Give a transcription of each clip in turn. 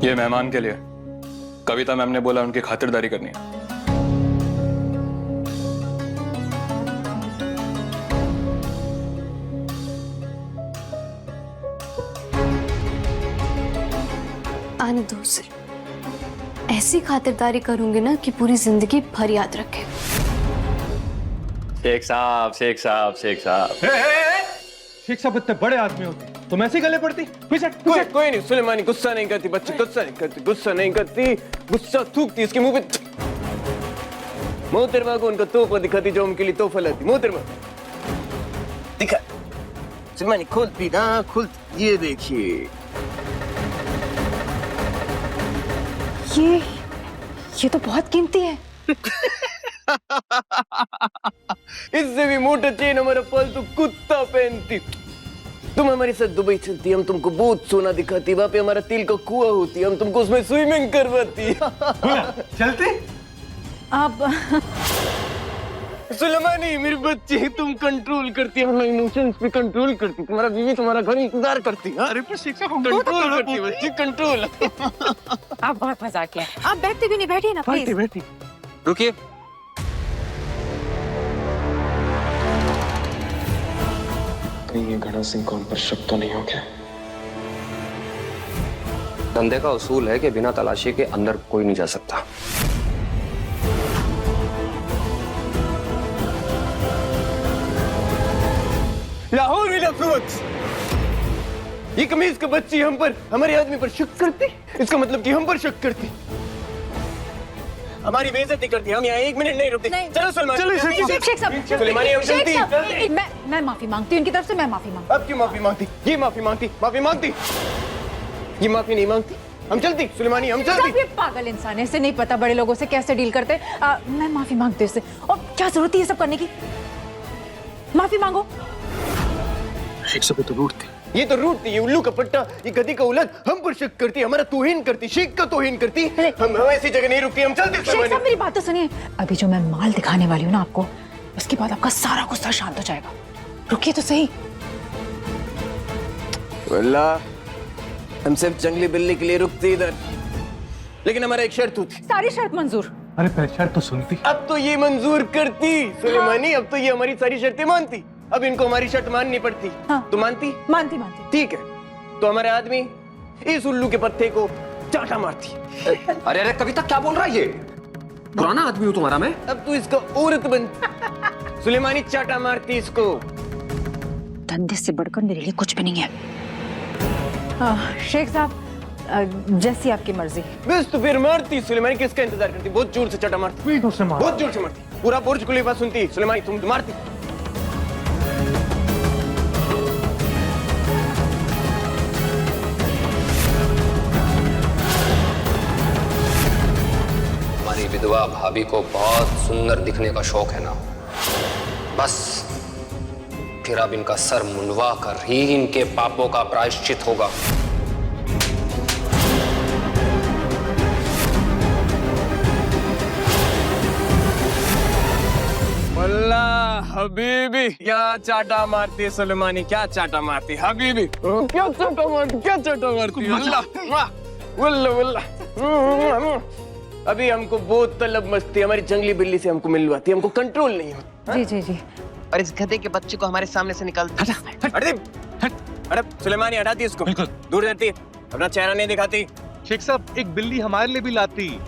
ये मेहमान के लिए। कविता मैम ने बोला उनकी खातिरदारी करनी है। आने दो उसे। ऐसी खातिरदारी करूंगी ना कि पूरी जिंदगी भर याद रखे। शेख साहब, शेख साहब, शेख साहब। शेख साहब इतने बड़े आदमी होते तुम ऐसे गले पड़ती? कोई नहीं, सुलेमानी गुस्सा नहीं करती, बच्ची गुस्सा नहीं करती, गुस्सा नहीं करती, गुस्सा थूकती इसके मुंह पे। मोहतरमा को उनका तोहफा दिखाती जो उनके लिए तोहफा लाती। मोहतरमा दिखा, सुलेमानी खोलती ना, खुलती। ये देखिए, ये तो बहुत कीमती है। इससे भी मोटा चेन हमारा पालतू कुत्ता पहनती। तुम हमारे साथ दुबई चलती, हम तुमको बहुत सोना दिखाती, वहां पे हमारा तिल का कुआं होती, हम तुमको उसमें स्विमिंग करवाती। चलते अब सुलेमानी मेरी बच्ची, तुम कंट्रोल करती, हमारे इमोशंस पे कंट्रोल करती। तुम्हारा बीवी तुम्हारा घर इंतजार करती। अरे पर शिक्षा हम कंट्रोल करती बच्ची, कंट्रोल। आप बहुत मजाक है। आप बैठते भी नहीं, बैठिए ना प्लीज। बैठी रुकिए। कहीं ये घड़ा सिंह को हम पर शक तो नहीं हो गया? धंधे का उसूल है कि बिना तलाशी के अंदर कोई नहीं जा सकता। लाहौर में लफ्ज़। ये कमीज का बच्ची हम पर, हमारे आदमी पर शक करती। इसका मतलब कि हम पर शक करती, हमारी बेइज्जती करती। हम यहाँ 1 मिनट नहीं रुकते। चलो सुलेमानी, चलो सुलेमानी, हम चलती। मैं माफी मांगती हूँ इनकी तरफ से। मैं माफी मांगती अब क्यों माफी मांगती? ये माफी मांगती, माफी मांगती। ये माफी नहीं मांगती। हम चलती सुलेमानी, हम चलती। ये पागल इंसान है, इसे नहीं पता बड़े लोगों से कैसे डील करते। मैं माफी मांगती हूँ इससे। और क्या जरूरत है ये सब करने की? माफी मांगो। शेख साहब तो रूठती। ये तो रूठती, ये उल्लू का पट्टा, ये गधी का उलट हम पर शक करती, हमारा तौहीन करती, शेख का तौहीन करती। हम ऐसी जगह नहीं रुकती, हम चलते। शेख साहब मेरी बात तो सुनिए। अभी जो मैं माल दिखाने वाली हूँ ना आपको, उसके बाद आपका सारा गुस्सा शांत हो जाएगा। रुकिए तो सही। अल्लाह, हम सिर्फ जंगली बिल्ली के लिए रुकते इधर, लेकिन हमारा एक शर्त होती। सारी शर्त मंजूर। अरे पहले शर्त तो सुनती। अब तो ये मंजूर करती सुलेमानी, अब तो ये हमारी सारी शर्तें मानती। अब इनको हमारी शर्त माननी पड़ती। हाँ। तो मानती? मानती मानती। ठीक है, तो हमारे आदमी इस उल्लू के पत्ते को चाटा मारती। अरे अरे कविता, क्या बोल रहा है ये? पुराना आदमी हूँ तुम्हारा मैं। अब तू इसका औरत बन। सुलेमानी चाटा मारती इसको। धंधे से बढ़कर मेरे लिए कुछ भी नहीं है। शेख साहब, जैसी आपकी मर्जी। बस तो फिर मारती सुलेमानी, किसका इंतजार करती? बहुत जोर से चाटा मारती, बहुत जोर से मारती। पूरा बुर्ज खलीफा सुनती सुलेमानी, तुम तो मारती। हमारी विधवा भाभी को बहुत सुंदर दिखने का शौक है ना, बस फिर अब इनका सर मुंडवा कर ही इनके पापों का प्रायश्चित होगा। अल्लाह हबीबी, क्या चाटा मारती है सुलेमानी, क्या चाटा मारती है हबीबी, क्या चाटा मारती, क्या चाटा मारती है। अल्लाह वल्ला वल्ला। अभी हमको बहुत तलब मस्ती, हमारी जंगली बिल्ली से हमको मिलवाती, हमको कंट्रोल नहीं होता। जी जी जी। और इस गधे के बच्चे को हमारे सामने से निकाल। अरे सुलेमानी हटाती इसको, दूर रहती, अपना चेहरा नहीं दिखाती। शेख साहब एक बिल्ली हमारे लिए भी लाती।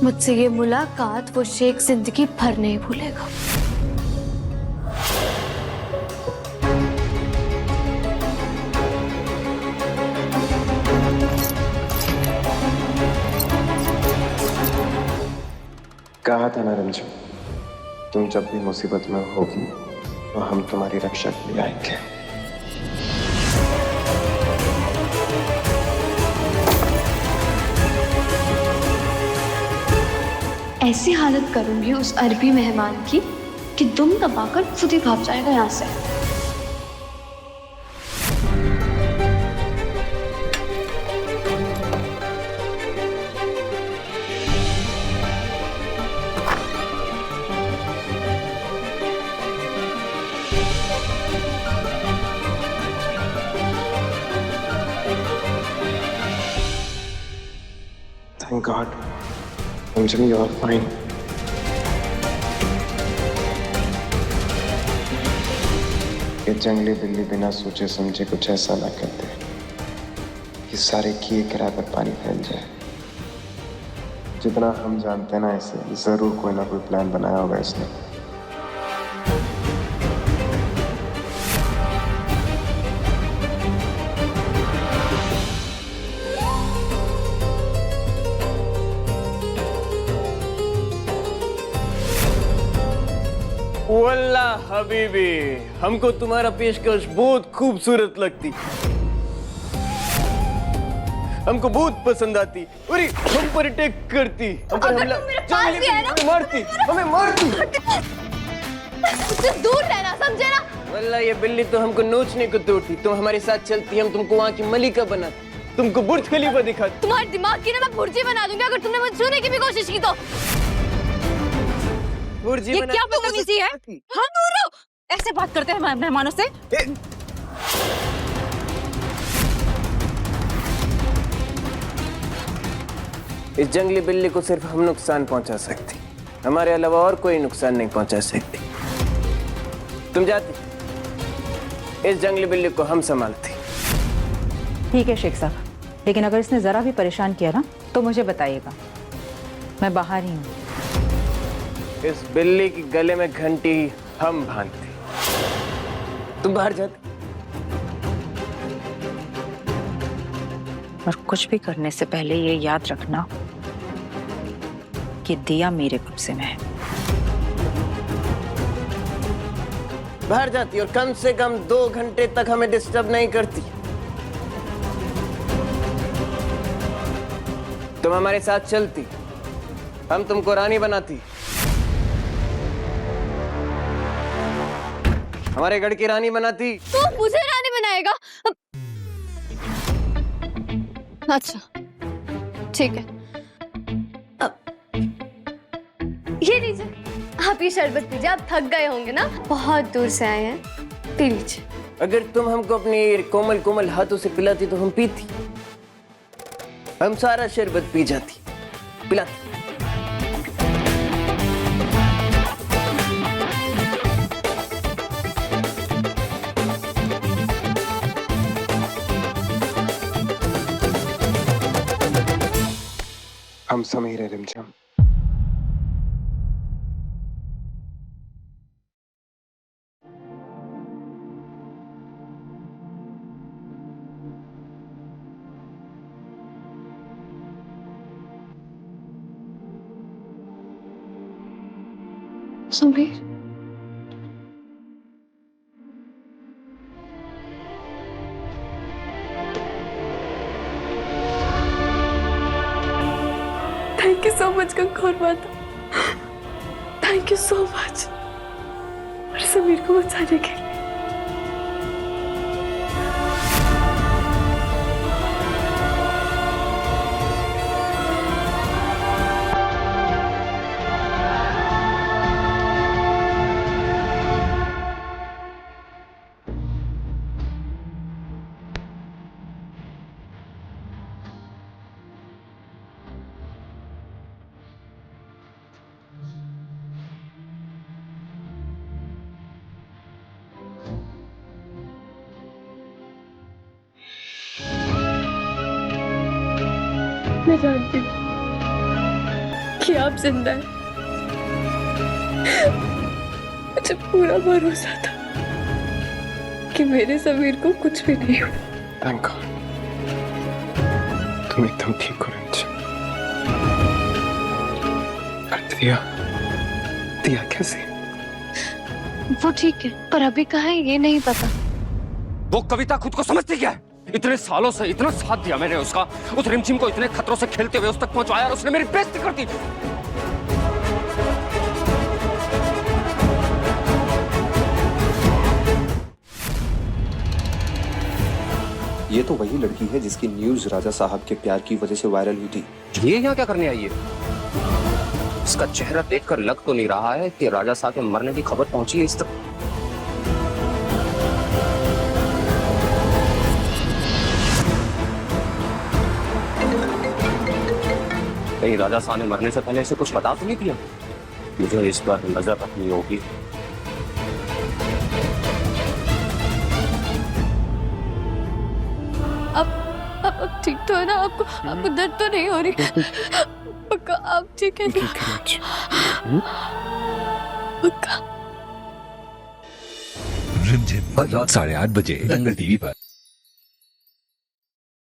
मुझसे ये मुलाकात वो शेख जिंदगी भर नहीं भूलेगा। कहा था ना रंजू, तुम जब भी मुसीबत में होगी तो हम तुम्हारी रक्षा के लिए आएंगे। ऐसी हालत करूंगी उस अरबी मेहमान की कि दुम दबाकर खुद ही भाग जाएगा यहाँ से। Thank God. Anjali, you are fine. ये जंगली बिल्ली बिना सोचे समझे कुछ ऐसा ना करते कि सारे किए गिरा कर पानी फैल जाए। जितना हम जानते हैं ना, इसे जरूर कोई ना कोई प्लान बनाया होगा इसने। वल्ला हबीबी, हमको तुम्हारा पेशकश बहुत खूबसूरत लगती, हमको बहुत पसंद आती। अरे हम पर अटैक करती, हम पर हमला, हमें मारती, हमें मारती। मुझसे दूर रहना, समझे ना? वल्ला ये बिल्ली तो हमको नोचने को तोड़ती। तुम हमारे साथ चलती, हम तुमको वहाँ की मलिका बनाती, तुमको बुर्ज खलीफा दिखाती। तुम्हारे दिमाग की ना मैं भुर्जी बना दूंगी अगर तुमने मुझे छूने की भी कोशिश की तो। बुर्जी ये बना- क्या बदतमीजी है? हाँ, दूर रहो। ऐसे बात करते हैं मेहमानों से? इस जंगली बिल्ली को सिर्फ हम नुकसान पहुंचा सकती, हमारे अलावा और कोई नुकसान नहीं पहुंचा सकती। तुम जाती, इस जंगली बिल्ली को हम संभालते। ठीक है शेख साहब, लेकिन अगर इसने जरा भी परेशान किया ना तो मुझे बताइएगा, मैं बाहर ही हूँ। इस बिल्ली की गले में घंटी हम बांधते, तुम बाहर जाते। और कुछ भी करने से पहले ये याद रखना कि दिया मेरे कब्जे में है। बाहर जाती और कम से कम 2 घंटे तक हमें डिस्टर्ब नहीं करती। तुम हमारे साथ चलती, हम तुमको रानी बनाती, हमारे गढ़ की रानी बनाती। तू मुझे रानी बनाएगा? अच्छा ठीक है। ये लीजिए, आप ये शरबत पीजिए, आप थक गए होंगे ना, बहुत दूर से आए हैं, पी लीजिए। अगर तुम हमको अपने कोमल कोमल हाथों से पिलाती तो हम पीती, हम सारा शरबत पी जाती, पिलाती। हम समीर है Rimjhim. Sameer, thank you so much कंकोर माता, थैंक यू सो मच और समीर को बचाने के लिए। मैं जानती हूँ कि आप जिंदा हैं। मुझे पूरा भरोसा था कि मेरे समीर को कुछ भी नहीं हुआ। थैंक गॉड, तुम एकदम ठीक हो रिमझम। दिया, दिया कैसे? वो ठीक है, पर अभी कहाँ है ये नहीं पता। वो कविता खुद को समझती क्या है? इतने सालों से इतना साथ दिया मैंने उसका, उस रिमझिम को इतने खतरों से खेलते हुए उस तक पहुंचाया और उसने मेरी बेइज्जती कर दी। ये तो वही लड़की है जिसकी न्यूज राजा साहब के प्यार की वजह से वायरल हुई थी। ये यहाँ क्या करने आई है? इसका चेहरा देखकर लग तो नहीं रहा है कि राजा साहब के मरने की खबर पहुंची है इस तक। कहीं राजा साहब ने मरने से पहले इसे कुछ बता तो नहीं दिया? मुझे इस पर नजर रखनी होगी। अब ठीक तो है ना? आपको दर्द तो नहीं हो रही? पक्का आप ठीक है ना? पक्का। रिमझिम 8:30 बजे दंगल टीवी पर।